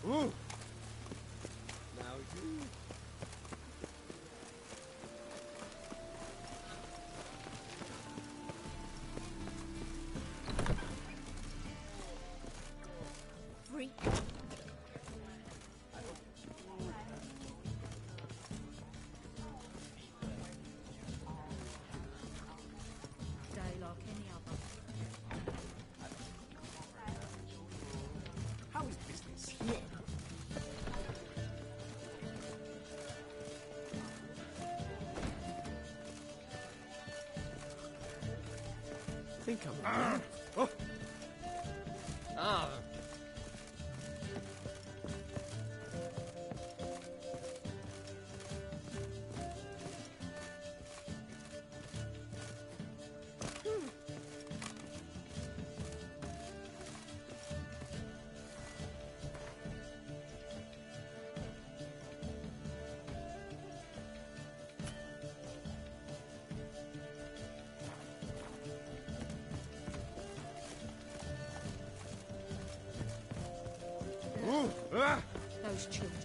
Now you. Free. Dialogue any other. How is business here? Think I'm oh. Ah. Those children.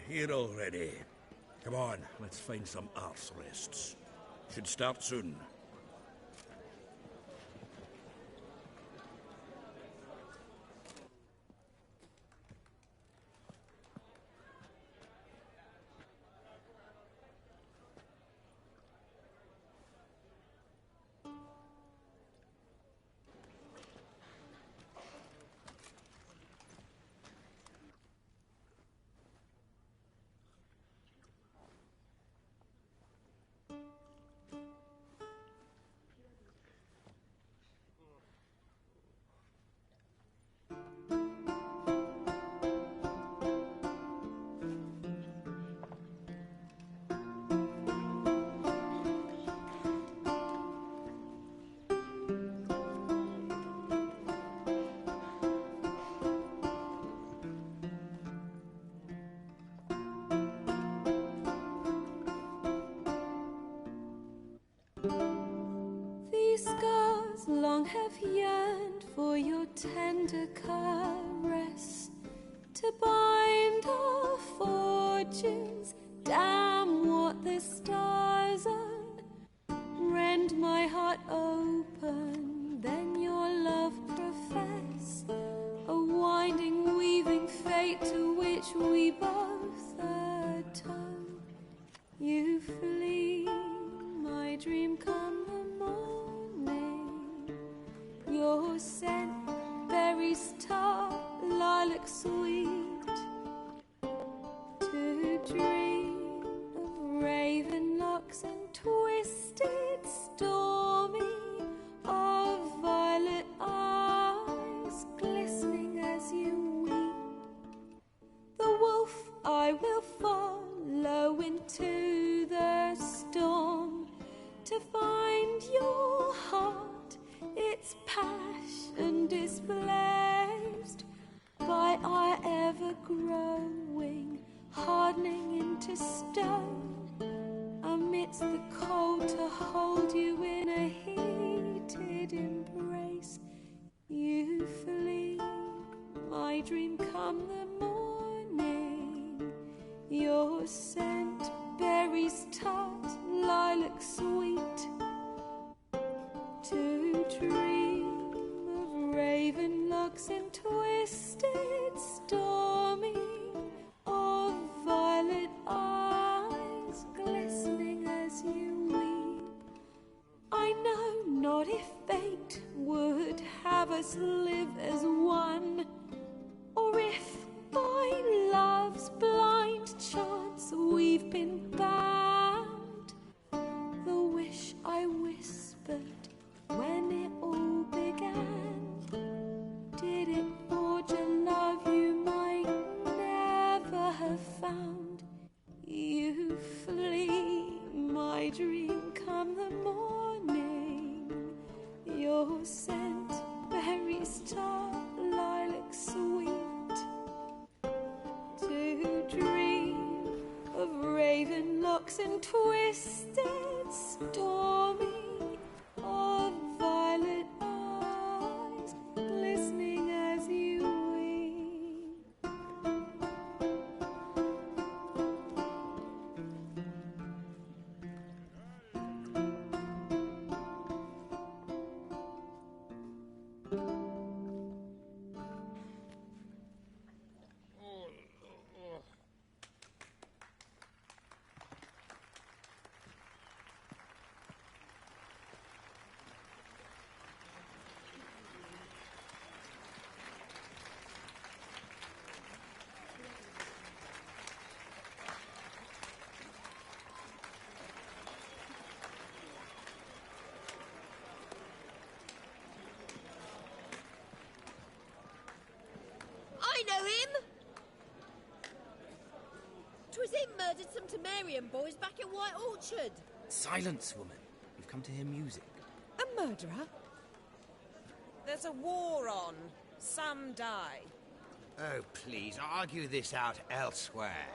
Here already. Come on, let's find some arse rests. Should start soon. These scars long have yearned for your tender caress, to bind our fortunes. Damn what the stars own. Rend my heart open, then your love profess, a winding, weaving fate to which we both atone. You flee, my dream come the morning. Your scent, berries tart, lilac sweet. To dream of raven locks and twisted, stormy, of violet eyes glistening as you weep. The wolf I will follow into the storm, to find your heart, its passion displaced by our ever-growing, hardening into stone, amidst the cold to hold you in a heated embrace. You flee, my dream come the morning. Your scent, berries tart, lilac sweet. To dream of raven locks and twisted, stormy, of violet eyes glistening as you weep. I know not if fate would have us live as one, or if by love's blind chance we've been bound. The wish I whispered when it all began, did it forge and twisted, stormy, of violet eyes glistening as you weep. I know him! 'Twas him murdered some Temerian boys back in White Orchard. Silence, woman. We've come to hear music. A murderer? There's a war on. Some die. Oh, please, argue this out elsewhere.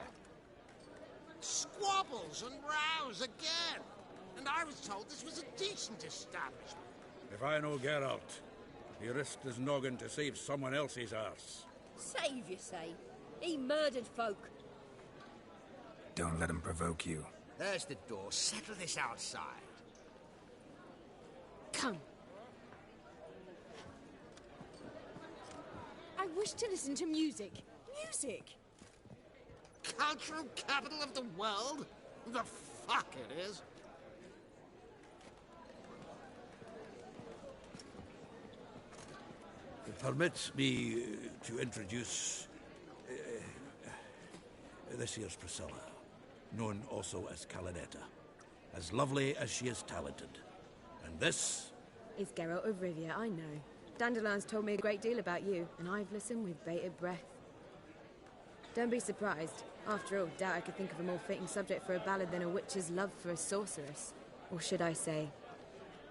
Squabbles and rows again. And I was told this was a decent establishment. If I know Geralt, he risked his noggin to save someone else's arse. Save, you say? He murdered folk. Don't let him provoke you. There's the door. Settle this outside. Come. I wish to listen to music. Music? Cultural capital of the world? The fuck it is. Permit me to introduce this here's Priscilla, known also as Calinetta. As lovely as she is talented. And this... It's Geralt of Rivia, I know. Dandelion's told me a great deal about you, and I've listened with bated breath. Don't be surprised. After all, doubt I could think of a more fitting subject for a ballad than a witch's love for a sorceress. Or should I say,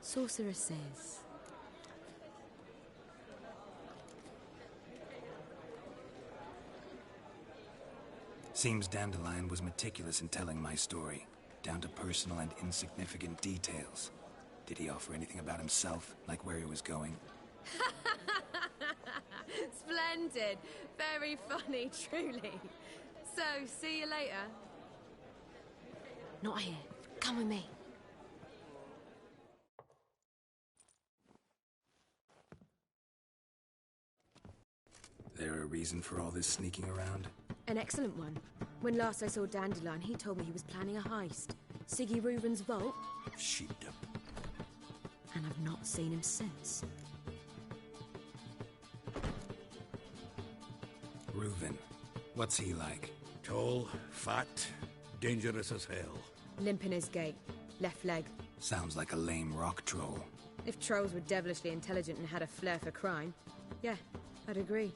sorceresses. Seems Dandelion was meticulous in telling my story, down to personal and insignificant details. Did he offer anything about himself, like where he was going? Splendid. Very funny, truly. So, see you later. Not here. Come with me. There a reason for all this sneaking around? An excellent one. When last I saw Dandelion, he told me he was planning a heist. Siggy Reuben's vault. Sheepdom. And I've not seen him since. Reuben. What's he like? Tall, fat, dangerous as hell. Limp in his gait. Left leg. Sounds like a lame rock troll. If trolls were devilishly intelligent and had a flair for crime, yeah, I'd agree.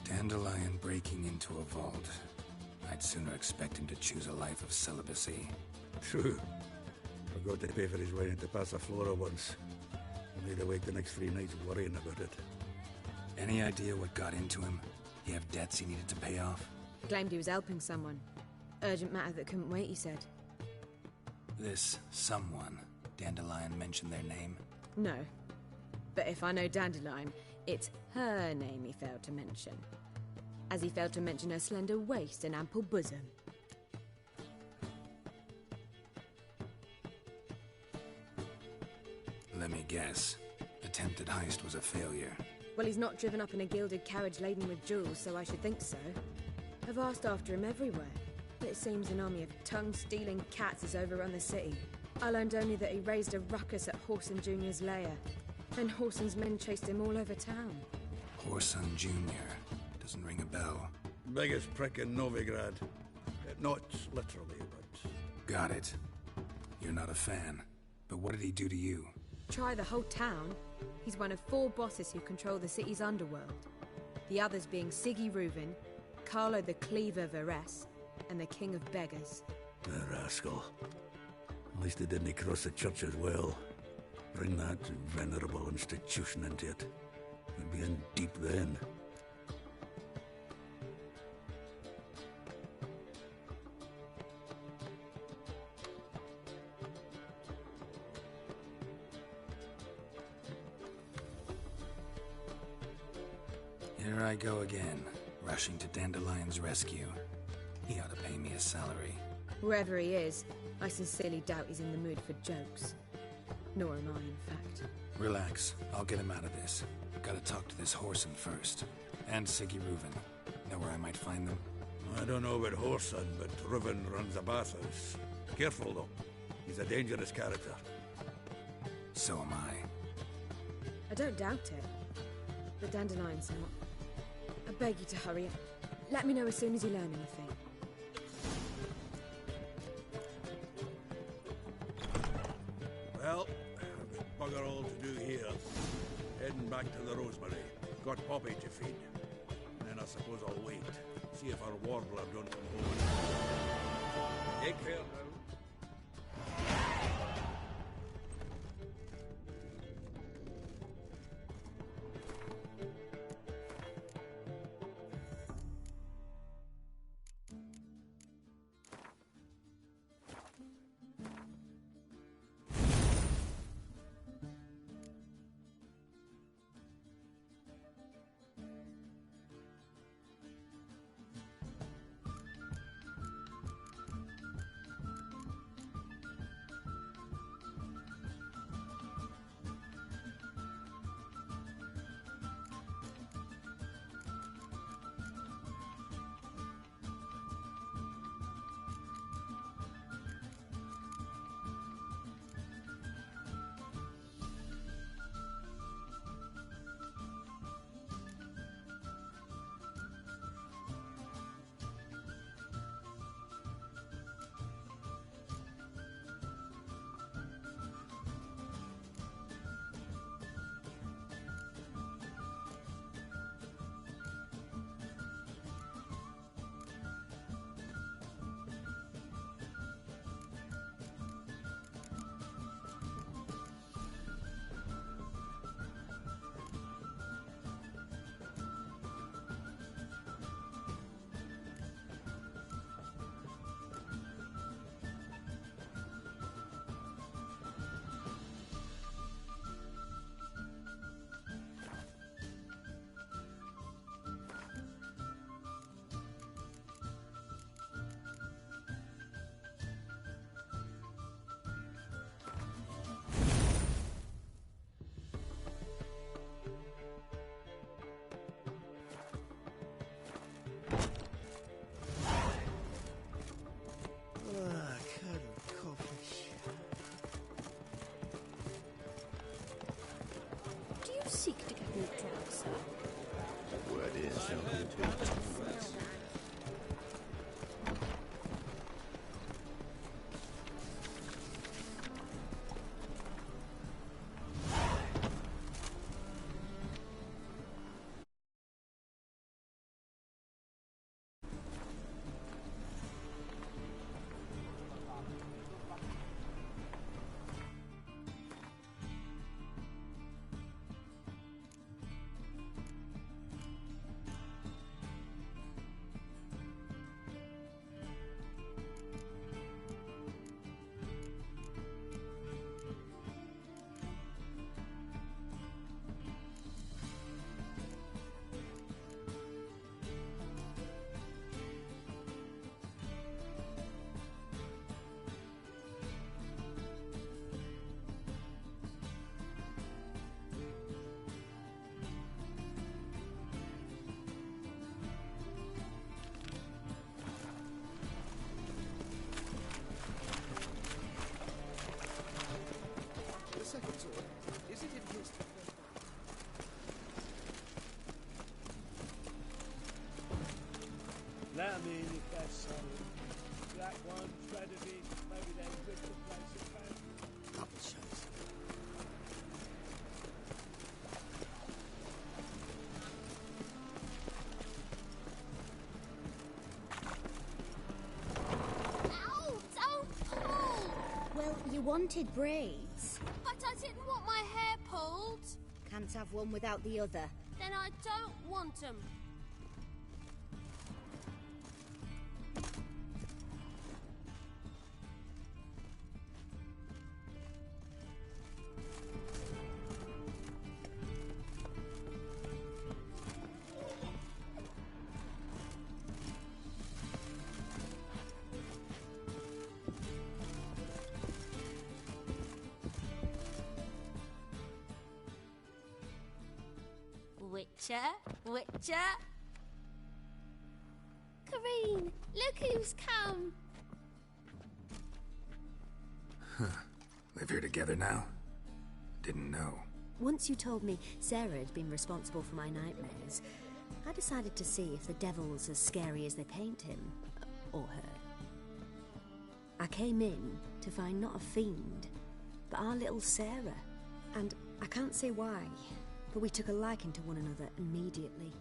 Dandelion breaking into a vault. I'd sooner expect him to choose a life of celibacy. True. Forgot to pay for his way into Passaflora once. I laid awake the next 3 nights worrying about it. Any idea what got into him? He have debts he needed to pay off? He claimed he was helping someone. Urgent matter that couldn't wait, he said. This someone, Dandelion mentioned their name? No. But if I know Dandelion, it's her name he failed to mention. As he failed to mention her slender waist and ample bosom. Let me guess. Attempted heist was a failure. Well, he's not driven up in a gilded carriage laden with jewels, so I should think so. I've asked after him everywhere, but it seems an army of tongue-stealing cats has overrun the city. I learned only that he raised a ruckus at Whoreson Jr.'s lair. Then Whoreson's men chased him all over town. Whoreson Jr. Doesn't ring a bell. Biggest prick in Novigrad. Not literally, but... Got it. You're not a fan. But what did he do to you? Try the whole town. He's one of 4 bosses who control the city's underworld. The others being Siggy Reuben, Carlo the Cleaver Varese, and the king of beggars. The rascal. At least he didn't cross the church as well. Bring that venerable institution into it. We'd be in deep then. Here I go again, rushing to Dandelion's rescue. He ought to pay me a salary. Wherever he is, I sincerely doubt he's in the mood for jokes. Nor am I, in fact. Relax. I'll get him out of this. Gotta talk to this Whoreson first. And Siggy Reuven. Know where I might find them? I don't know about Whoreson, but Reuven runs a bathhouse. Careful, though. He's a dangerous character. So am I. I don't doubt it. But Dandelion's not. I beg you to hurry. Let me know as soon as you learn anything. Well, I've got bugger all to do here. Heading back to the Rosemary. Got Poppy to feed. And then I suppose I'll wait. See if our warbler don't come home. Take care now. Seek to get me drunk, sir. The word is something to Let 'em in if they're solid. Black ones, red of it, maybe they rip the place apart. Couple shots. wanted braids. But I didn't want my hair pulled. Can't have one without the other. Then I don't want them. Witcher. Kareen, look who's come. Live here together now? Didn't know. Once you told me Sarah had been responsible for my nightmares, I decided to see if the devil's as scary as they paint him. Or her. I came in to find not a fiend, but our little Sarah. And I can't say why, but we took a liking to one another immediately.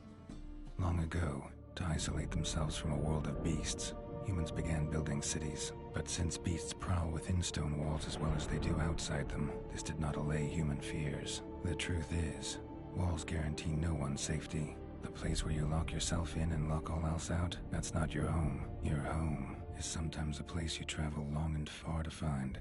Long ago, to isolate themselves from a world of beasts, humans began building cities. But since beasts prowl within stone walls as well as they do outside them, this did not allay human fears. The truth is, walls guarantee no one's safety. The place where you lock yourself in and lock all else out, that's not your home. Your home is sometimes a place you travel long and far to find.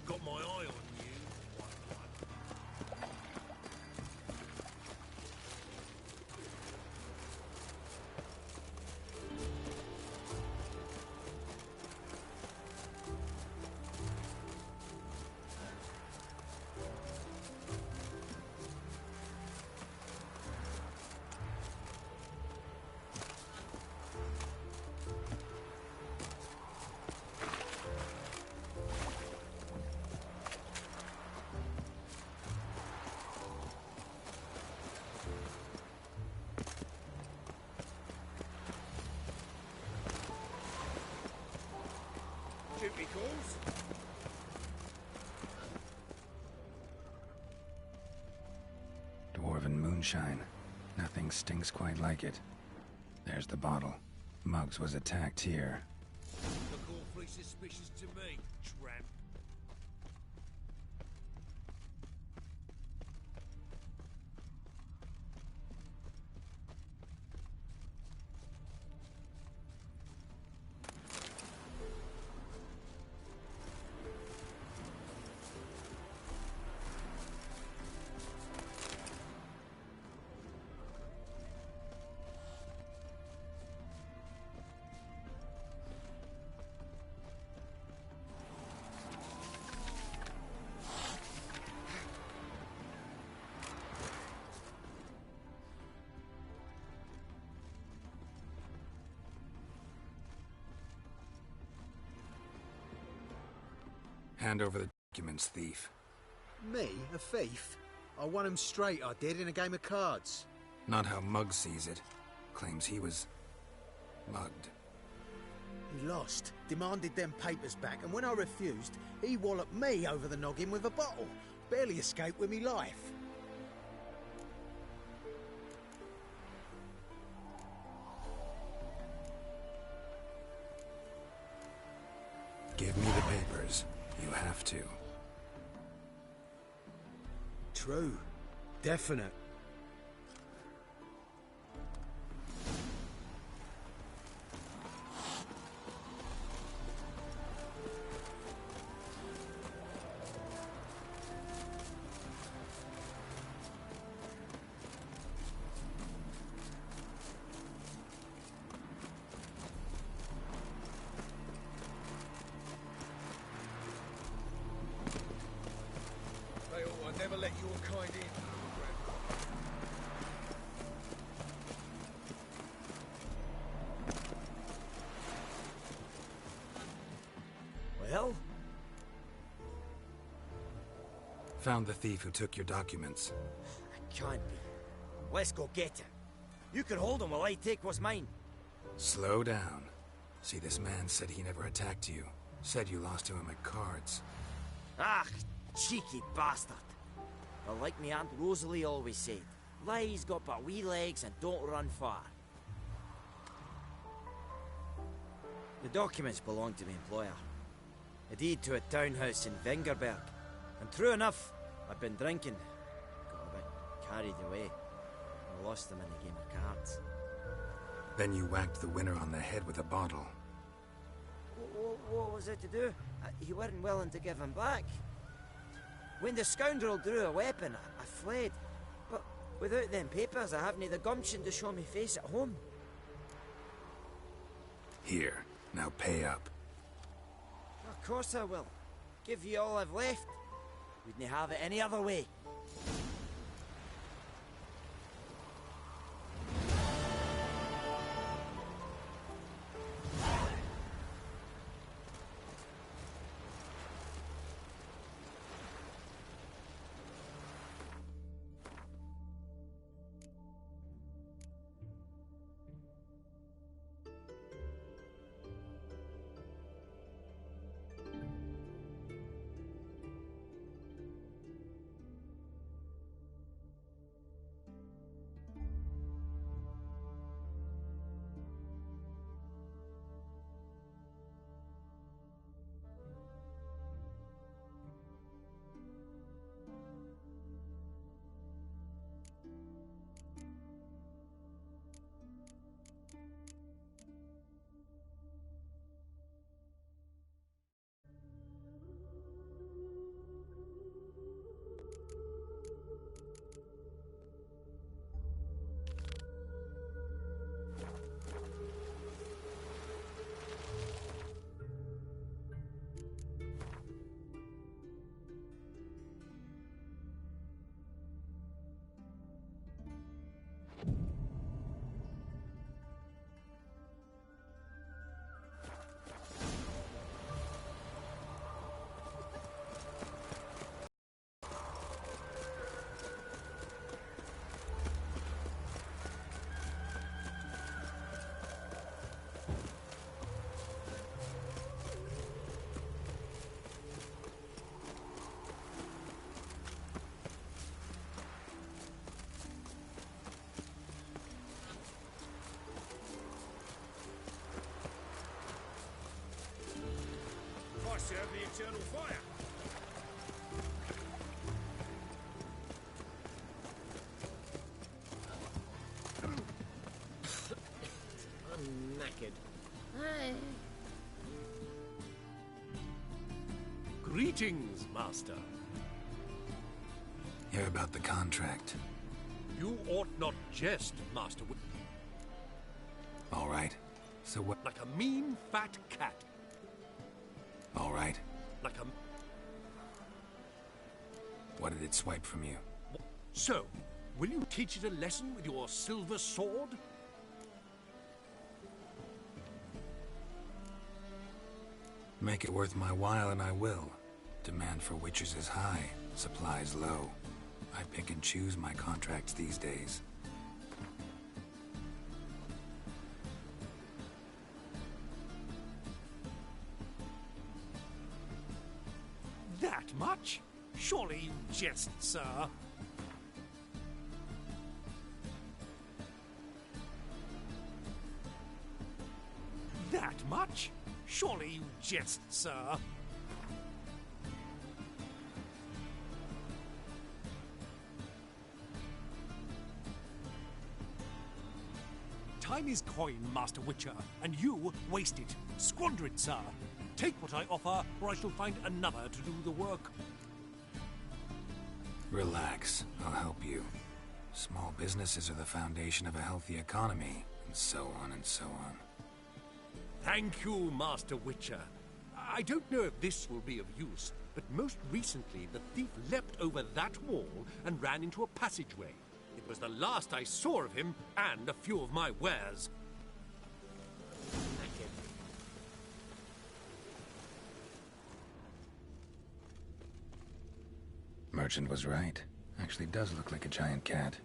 Got my eye on you. Duty calls. Dwarven moonshine. Nothing stinks quite like it. There's the bottle. Muggs was attacked here. Look awfully suspicious to me, tramp. Hand over the documents, thief. Me? A thief? I won 'em straight, I did, in a game of cards. Not how Muggs sees it. Claims he was mugged. He lost, demanded them papers back, and when I refused, he walloped me over the noggin with a bottle. Barely escaped with me life. Give me the papers. You have to. True. Definite. hell? Found the thief who took your documents. It can't be. Let's go get it. You can hold him while I take what's mine. Slow down. See, this man said he never attacked you. Said you lost to him at cards. Ah, cheeky bastard. Well, like me Aunt Rosalie always said, lies got but wee legs and don't run far. The documents belong to my employer. A deed to a townhouse in Vingerberg. And true enough, I'd been drinking. Got a bit carried away. And lost them in the game of cards. Then you whacked the winner on the head with a bottle. What was it to do? You weren't willing to give him back. When the scoundrel drew a weapon, I fled. But without them papers, I haven't the gumption to show me face at home. Here, now pay up. Of course I will. Give you all I've left. Wouldn't have it any other way. Serve the eternal fire. I'm knackered. Greetings, Master. Hear about the contract. You ought not jest, Master. All right. So what? Like a mean, fat cat. All right. Like a... What did it swipe from you? So, will you teach it a lesson with your silver sword? Make it worth my while and I will. Demand for witches is high, supplies low. I pick and choose my contracts these days. That much? Surely you jest, sir. That much? Surely you jest, sir. Time is coin, Master Witcher, and you waste it. Squander it, sir. Take what I offer, or I shall find another to do the work. Relax, I'll help you. Small businesses are the foundation of a healthy economy, and so on and so on. Thank you, Master Witcher. I don't know if this will be of use, but most recently the thief leapt over that wall and ran into a passageway. It was the last I saw of him and a few of my wares. merchant was right. Actually does look like a giant cat.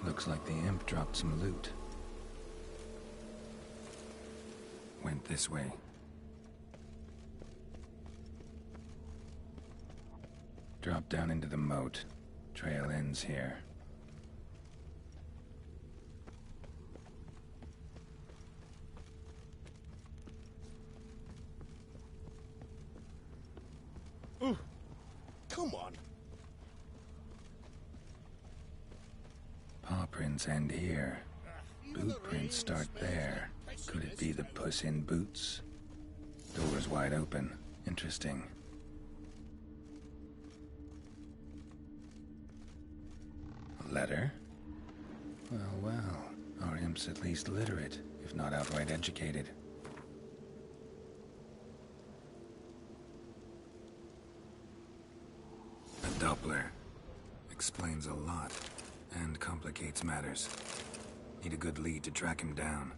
Looks like the imp dropped some loot. Went this way. Drop down into the moat. Trail ends here. Come on. Paw prints end here. Boot prints start there. Could it be the Puss in Boots? Door's wide open. Interesting. A letter? Well. Our imp's at least literate, if not outright educated. A Doppler. Explains a lot. And complicates matters. Need a good lead to track him down.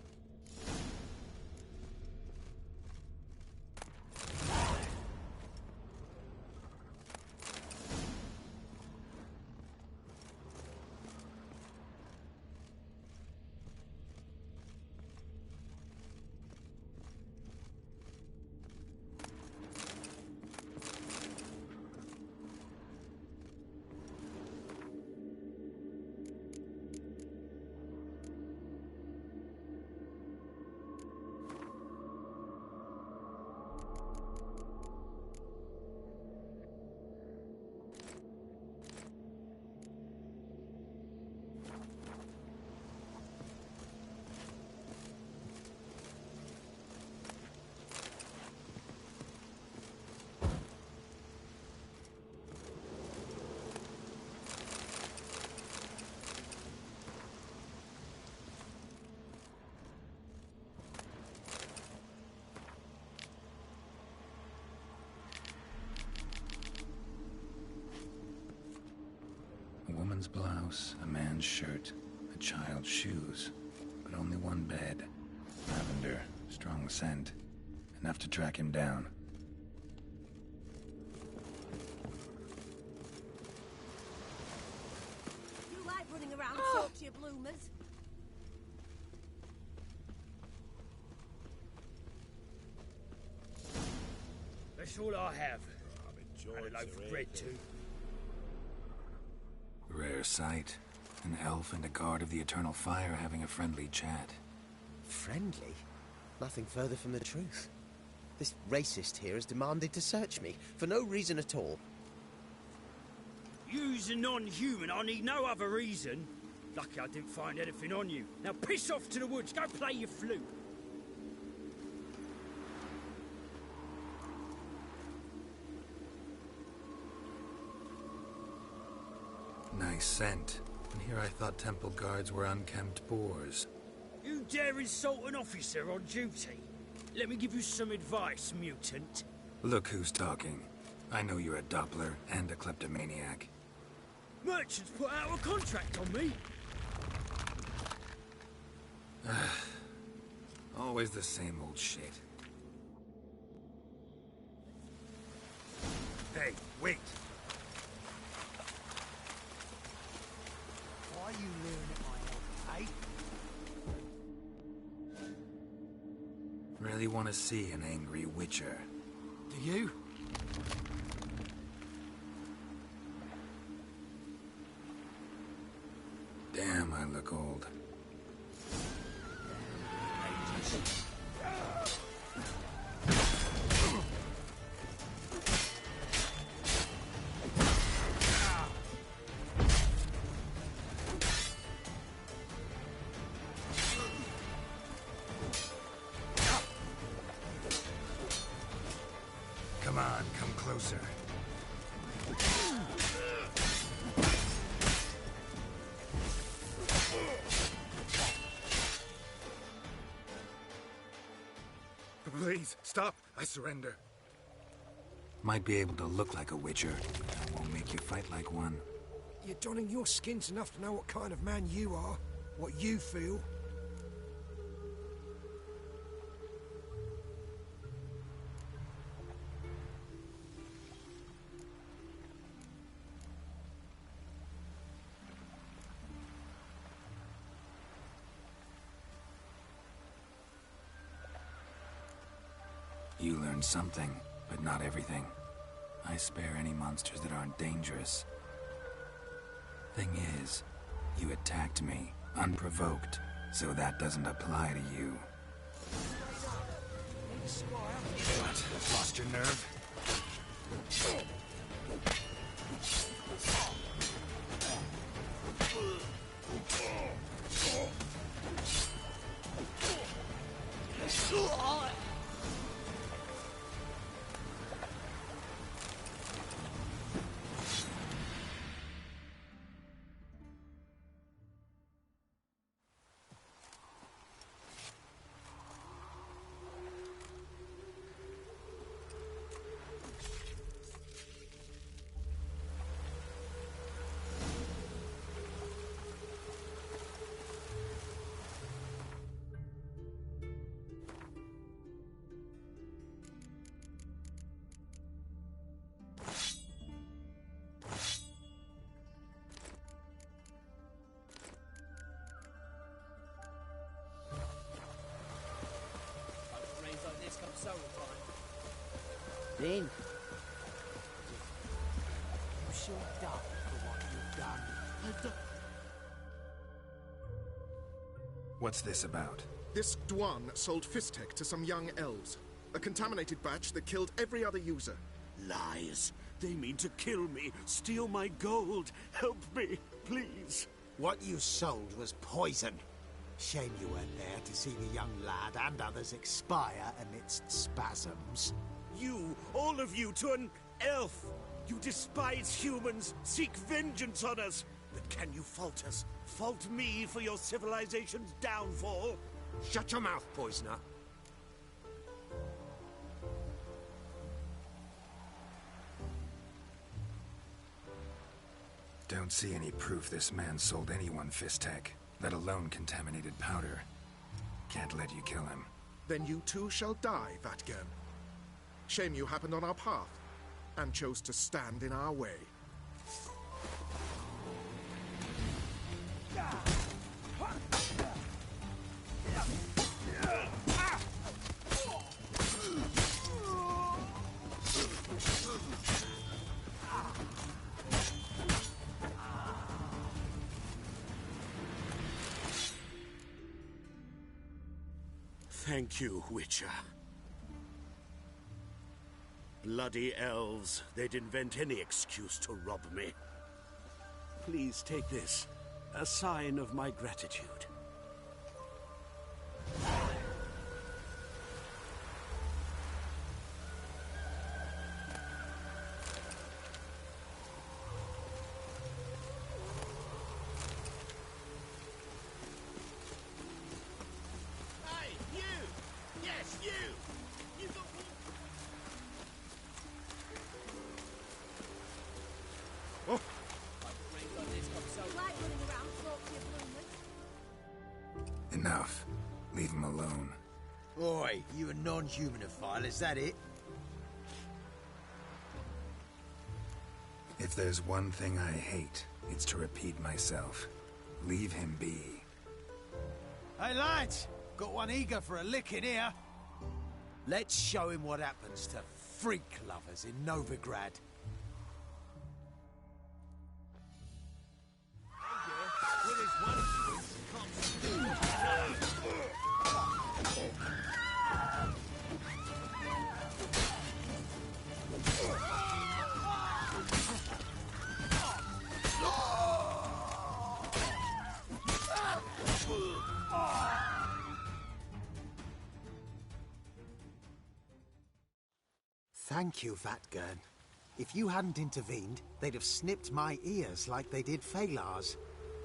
A woman's blouse, a man's shirt, a child's shoes, but only one bed. Lavender, strong scent, enough to track him down. You like running around, salty bloomers? That's all I have. And a loaf of bread, too. Rare sight. An elf and a guard of the Eternal Fire having a friendly chat. Friendly? Nothing further from the truth. This racist here has demanded to search me, for no reason at all. You's a non-human, I need no other reason. Lucky I didn't find anything on you. Now piss off to the woods, go play your flute. Nice scent. And here I thought temple guards were unkempt boors. You dare insult an officer on duty? Let me give you some advice, mutant. Look who's talking. I know you're a Doppler and a kleptomaniac. Merchants put out a contract on me. Always the same old shit. Hey, wait. Why are you leering at my head, eh? Really want to see an angry witcher. Do you? Damn, I look old. closer. Please, stop. I surrender. Might be able to look like a witcher, but that won't make you fight like one. You're donning your skins enough to know what kind of man you are, what you feel. You learned something, but not everything. I spare any monsters that aren't dangerous. Thing is, you attacked me, unprovoked, so that doesn't apply to you. What? Lost your nerve? Then, you should die for what you've done. What's this about? This Dwan sold Fistek to some young elves. A contaminated batch that killed every other user. Lies. They mean to kill me, steal my gold. Help me, please. What you sold was poison. Shame you weren't there to see the young lad and others expire amidst spasms. You, all of you, to an elf. You despise humans, seek vengeance on us. But can you fault us? Fault me for your civilization's downfall? Shut your mouth, poisoner. Don't see any proof this man sold anyone Fistek, let alone contaminated powder. Can't let you kill him. Then you too shall die, Vatgern. Shame you happened on our path, and chose to stand in our way. Thank you, Witcher. Bloody elves. They'd invent any excuse to rob me. Please take this. A sign of my gratitude. Hey, you! Yes, you! You got Oh! Enough. Leave him alone. Oi, you a non-humanophile, is that it? If there's one thing I hate, it's to repeat myself. Leave him be. Hey lads, got one eager for a lick in here. Let's show him what happens to freak lovers in Novigrad. Thank you, Vatgern. If you hadn't intervened, they'd have snipped my ears like they did Phalar's.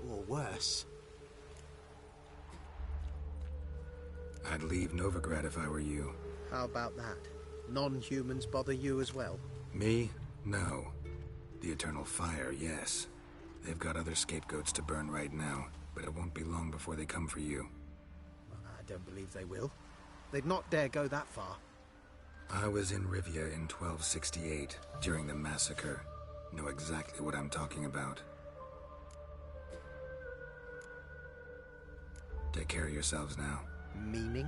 Or worse. I'd leave Novigrad if I were you. How about that? Non-humans bother you as well? Me? No. The Eternal Fire, yes. They've got other scapegoats to burn right now, but it won't be long before they come for you. I don't believe they will. They'd not dare go that far. I was in Rivia in 1268, during the massacre. Know exactly what I'm talking about. Take care of yourselves now. Meaning?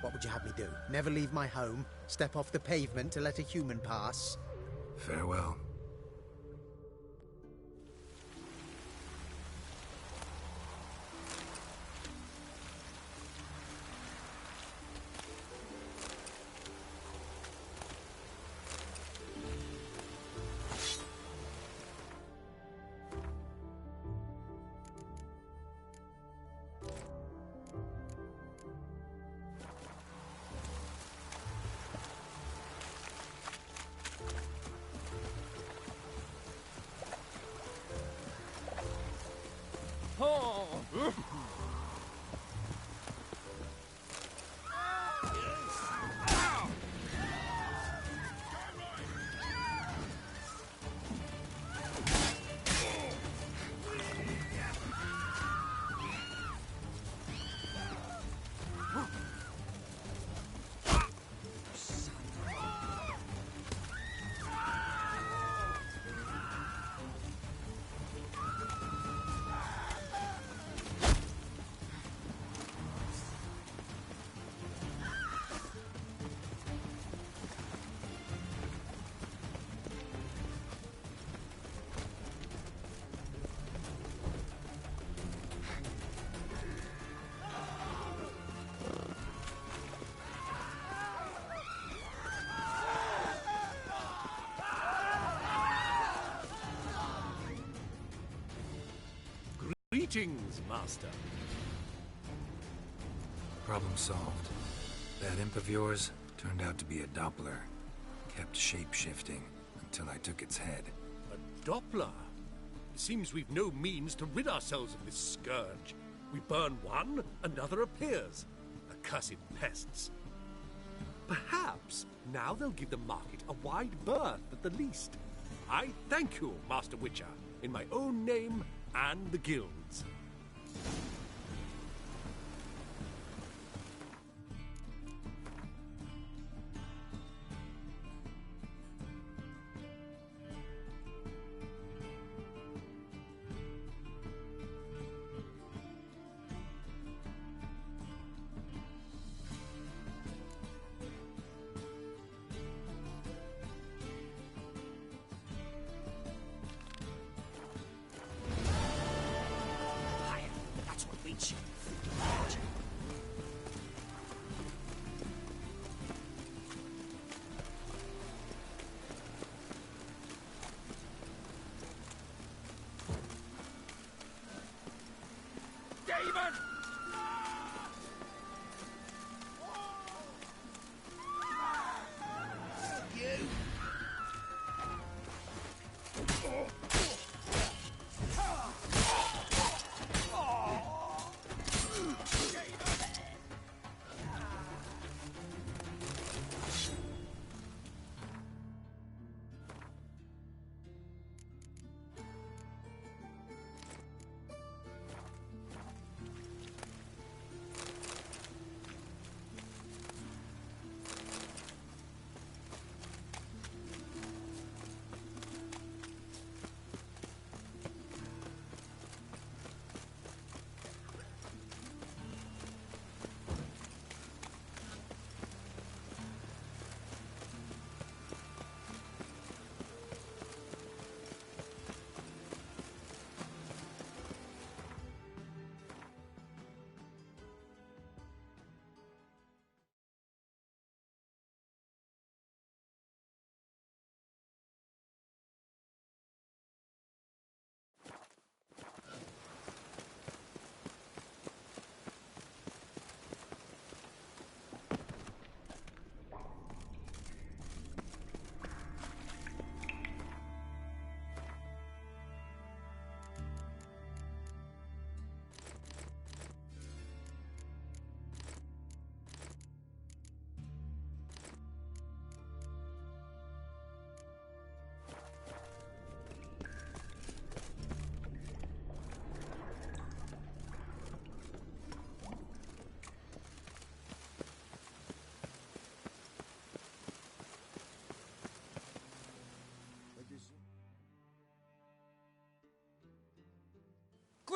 What would you have me do? Never leave my home? Step off the pavement to let a human pass? Farewell. Greetings, Master. Problem solved. That imp of yours turned out to be a Doppler. Kept shape-shifting until I took its head. A Doppler? It seems we've no means to rid ourselves of this scourge. We burn one, another appears. Accursed pests. Perhaps now they'll give the market a wide berth at the least. I thank you, Master Witcher, in my own name and the guild's.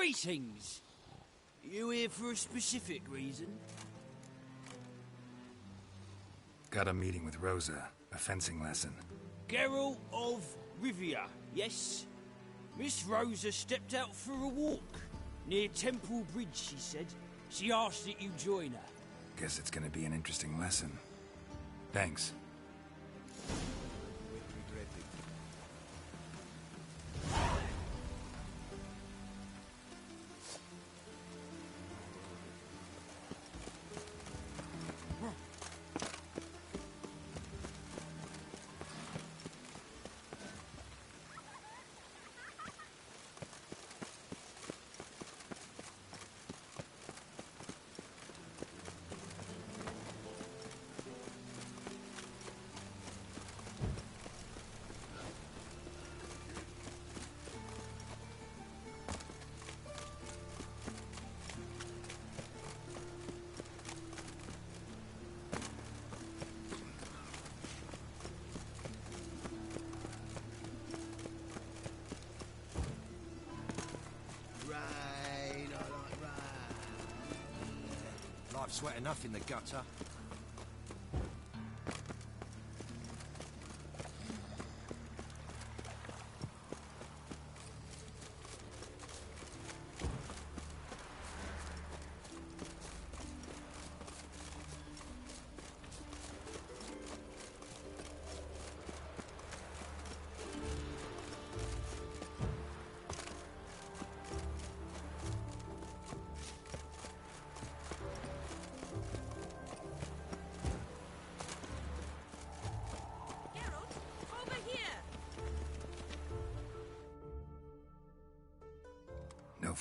Greetings! You here for a specific reason? Got a meeting with Rosa, a fencing lesson. Geralt of Rivia, yes? Miss Rosa stepped out for a walk. Near Temple Bridge, she said. She asked that you join her. Guess it's gonna be an interesting lesson. Thanks. Life's wet enough in the gutter.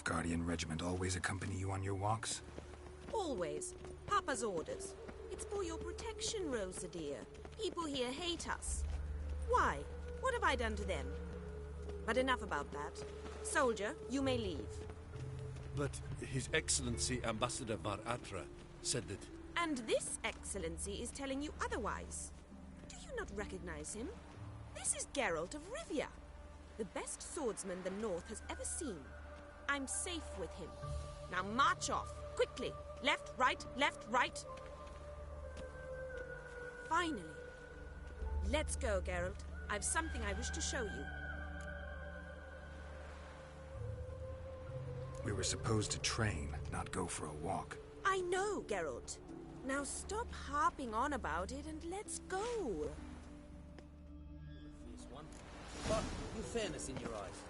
Guardian Regiment always accompany you on your walks? Always. Papa's orders. It's for your protection, Rosa dear. People here hate us. Why? What have I done to them? But enough about that. Soldier, you may leave. But His Excellency Ambassador Var Atra said that... And this Excellency is telling you otherwise. Do you not recognize him? This is Geralt of Rivia, the best swordsman the North has ever seen. I'm safe with him. Now march off, quickly. Left, right, left, right. Finally. Let's go, Geralt. I've something I wish to show you. We were supposed to train, not go for a walk. I know, Geralt. Now stop harping on about it and let's go. This one. But with fairness in your eyes.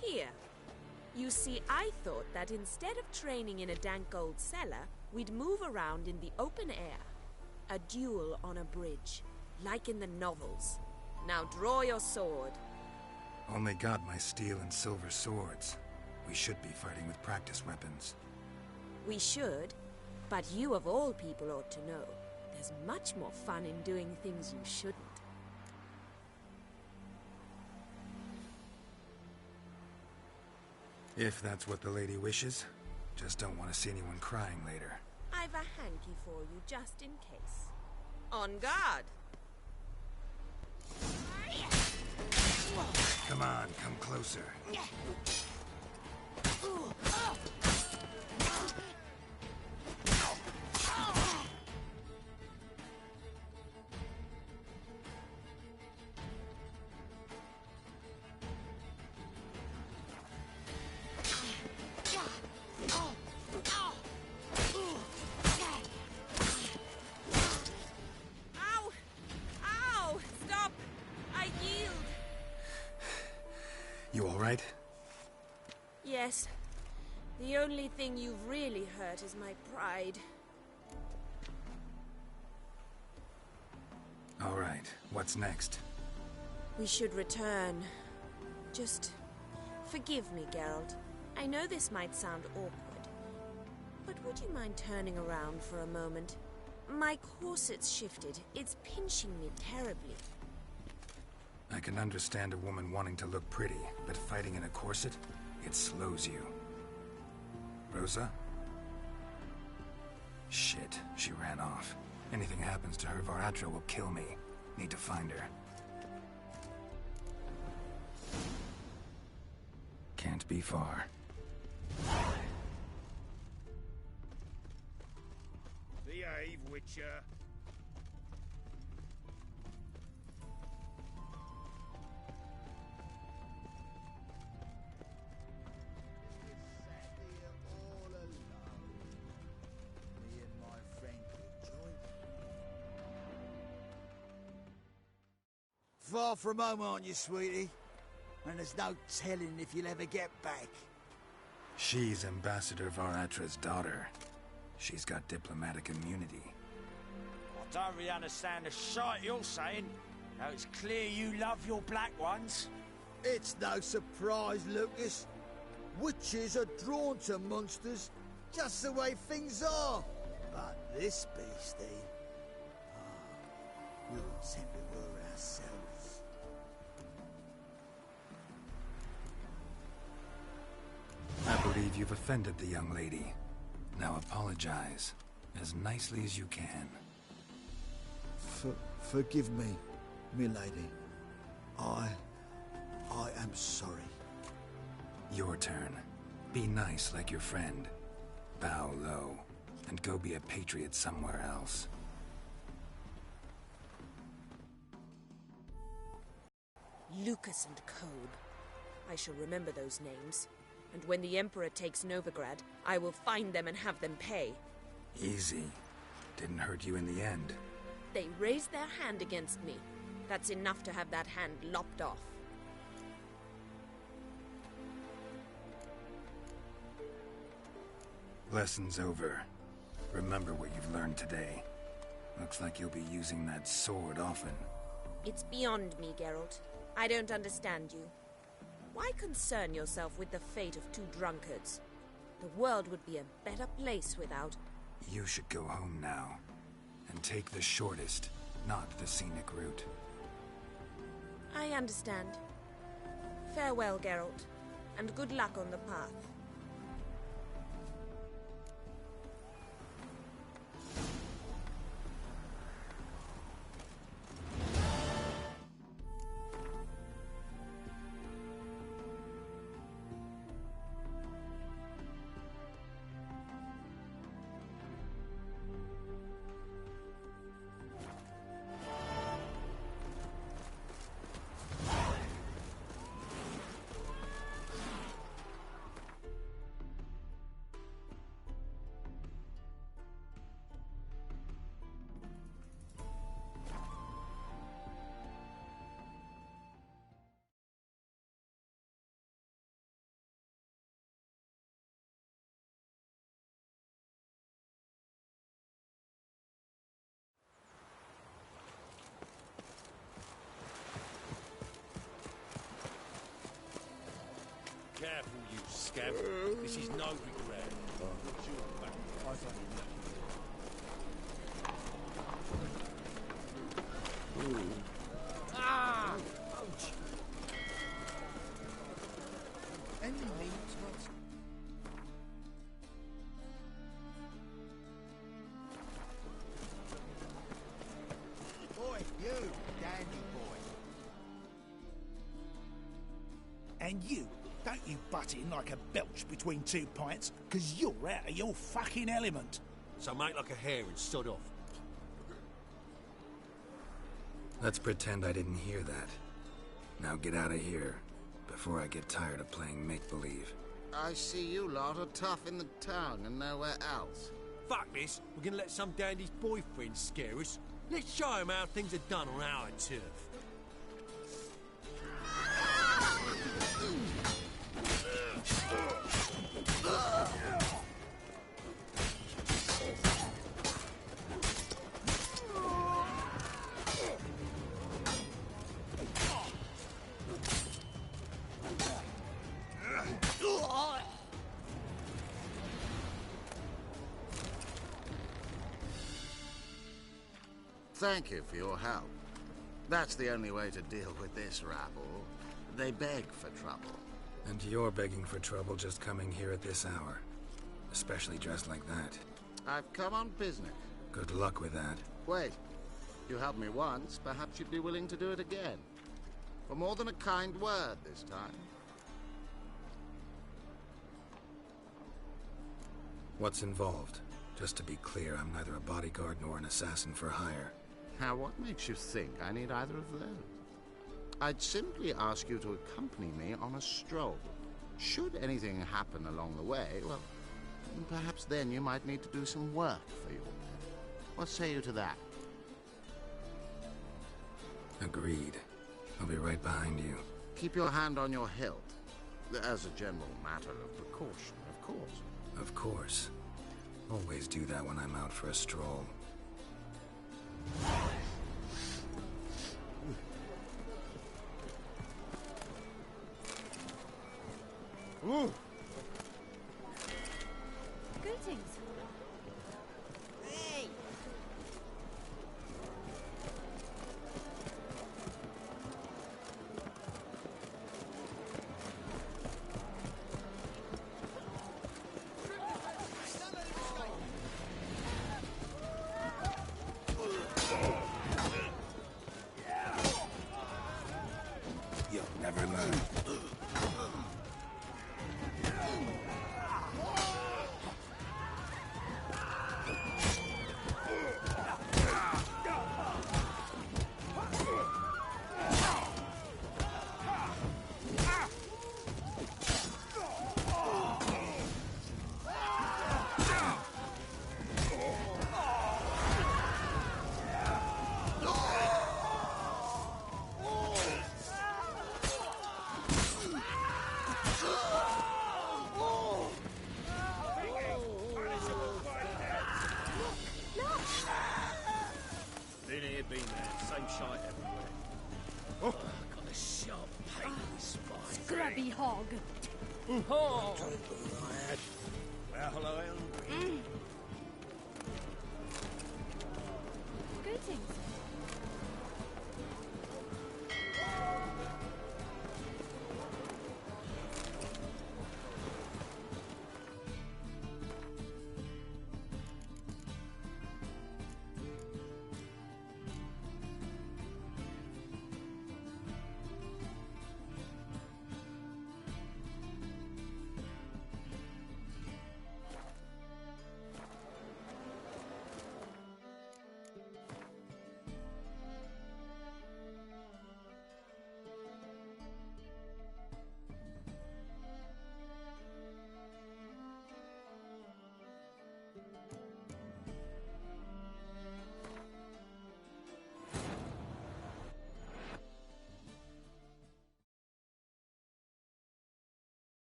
Here. You see, I thought that instead of training in a dank old cellar, we'd move around in the open air. A duel on a bridge, like in the novels. Now draw your sword. Only got my steel and silver swords. We should be fighting with practice weapons. We should, but you of all people ought to know. There's much more fun in doing things you shouldn't. If that's what the lady wishes. Just don't want to see anyone crying later. I've a hanky for you, just in case. On guard! Come on, come closer. You all right? Yes. The only thing you've really hurt is my pride. All right, what's next? We should return. Just forgive me, Geralt. I know this might sound awkward, but would you mind turning around for a moment? My corset's shifted. It's pinching me terribly. I can understand a woman wanting to look pretty, but fighting in a corset, it slows you. Rosa? Shit, she ran off. Anything happens to her, Varatra will kill me. Need to find her. Can't be far. Behave, Witcher. Far from home, aren't you, sweetie? And there's no telling if you'll ever get back. She's Ambassador Varatra's daughter. She's got diplomatic immunity. I don't really understand the shite you're saying. Now it's clear you love your black ones. It's no surprise, Lucas. Witches are drawn to monsters, just the way things are. But this beastie... we wouldn't send it were ourselves. I believe you've offended the young lady. Now apologize, as nicely as you can. Forgive me, milady. I am sorry. Your turn. Be nice like your friend. Bow low, and go be a patriot somewhere else. Lucas and Kobe. I shall remember those names. And when the Emperor takes Novigrad, I will find them and have them pay. Easy. Didn't hurt you in the end. They raised their hand against me. That's enough to have that hand lopped off. Lesson's over. Remember what you've learned today. Looks like you'll be using that sword often. It's beyond me, Geralt. I don't understand you. Why concern yourself with the fate of two drunkards? The world would be a better place without... You should go home now. And take the shortest, not the scenic route. I understand. Farewell, Geralt. And good luck on the path. Careful, you scamp. This is no regret. Ah! Ouch! Any meat? Boy, you, dandy boy. And you, don't you butt in like a belch between two pints, because you're out of your fucking element. So make like a hare and sod off. Let's pretend I didn't hear that. Now get out of here, before I get tired of playing make-believe. I see you lot are tough in the town and nowhere else. Fuck this. We're gonna let some dandy's boyfriend scare us. Let's show him how things are done on our turf. Thank you for your help. That's the only way to deal with this rabble. They beg for trouble. And you're begging for trouble just coming here at this hour. Especially dressed like that. I've come on business. Good luck with that. Wait. You helped me once, perhaps you'd be willing to do it again. For more than a kind word this time. What's involved? Just to be clear, I'm neither a bodyguard nor an assassin for hire. Now, what makes you think I need either of those? I'd simply ask you to accompany me on a stroll. Should anything happen along the way, well, perhaps then you might need to do some work for your men. What say you to that? Agreed. I'll be right behind you. Keep your hand on your hilt. As a general matter of precaution, of course. Of course. Always do that when I'm out for a stroll. Ooh. Greetings. Hey! You'll never learn. Been here, been there. Same shite everywhere. Oh, got a sharp pain in the spine. Scrubby hog. Oh! Well, hello, Greetings.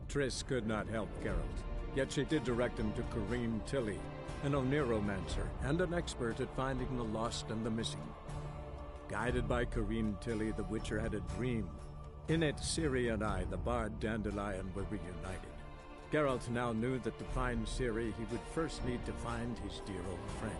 Triss could not help Geralt, yet she did direct him to Kareem Tilly, an Oniromancer and an expert at finding the lost and the missing. Guided by Kareem Tilly, the Witcher had a dream. In it, Ciri and I, the bard Dandelion, were reunited. Geralt now knew that to find Ciri, he would first need to find his dear old friend.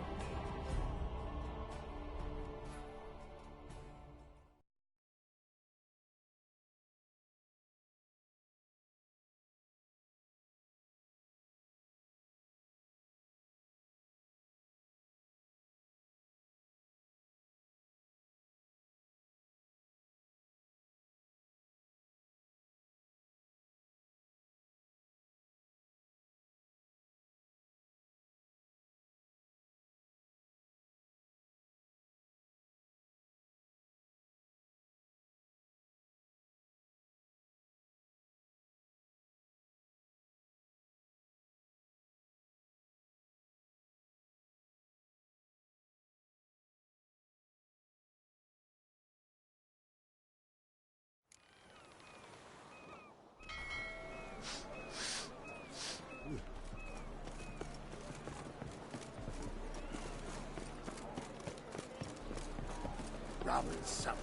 Robin's supper.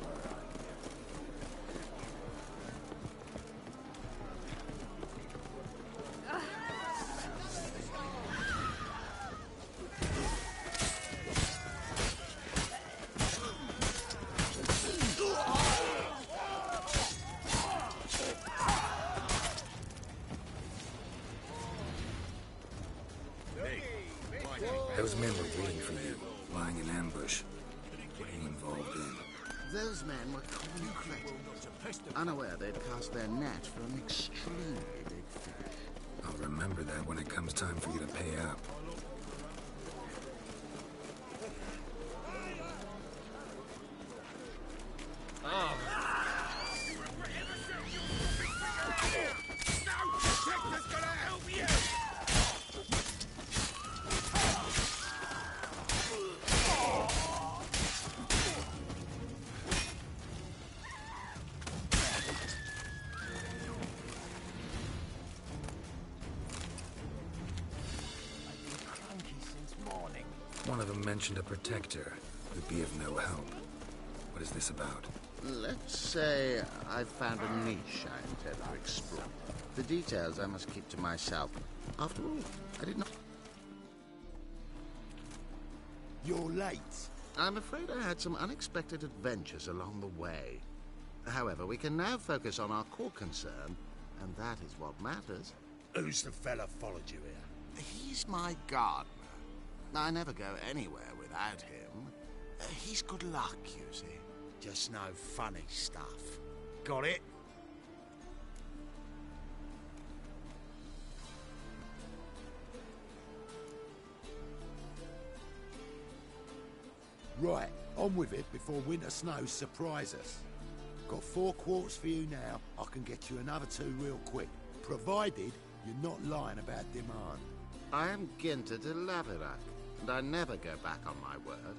Those men were waiting for you, lying in ambush. What are you involved in? Those men were concrete, unaware they'd cast their net for an extremely big fish. I'll remember that when it comes time for you to pay up. One of them mentioned a protector who'd be of no help. What is this about? Let's say I've found a niche I intend to explore. The details I must keep to myself. After all, I did not... You're late. I'm afraid I had some unexpected adventures along the way. However, we can now focus on our core concern, and that is what matters. Who's the fella followed you here? He's my gardener. I never go anywhere without him. He's good luck, you see. Just no funny stuff. Got it? Right, on with it before winter snows surprise us. Got 4 quarts for you now. I can get you another 2 real quick, provided you're not lying about demand. I am Ginter de Laverack, and I never go back on my word.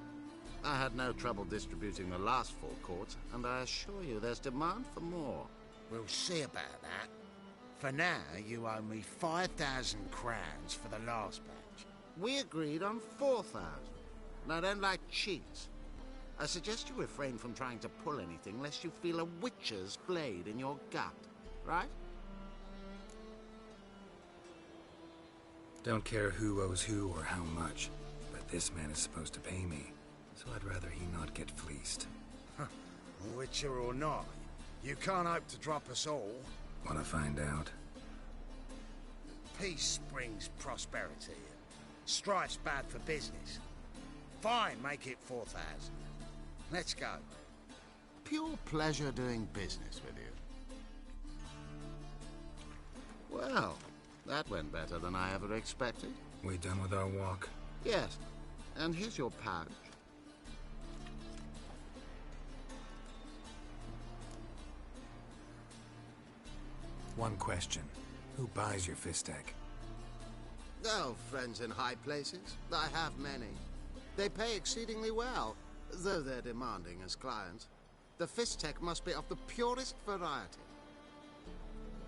I had no trouble distributing the last 4 quarts, and I assure you there's demand for more. We'll see about that. For now, you owe me 5,000 crowns for the last batch. We agreed on 4,000. And I don't like cheats. I suggest you refrain from trying to pull anything lest you feel a witch's blade in your gut, right? Don't care who owes who or how much, but this man is supposed to pay me, so I'd rather he not get fleeced. Witcher or not, you can't hope to drop us all. Wanna find out? Peace brings prosperity. Strife's bad for business. Fine, make it 4,000. Let's go. Pure pleasure doing business with you. Well, that went better than I ever expected. We done with our walk? Yes. And here's your pouch. One question. Who buys your fistek? Oh, friends in high places. I have many. They pay exceedingly well, though they're demanding as clients. The fistek must be of the purest variety.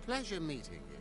Pleasure meeting you.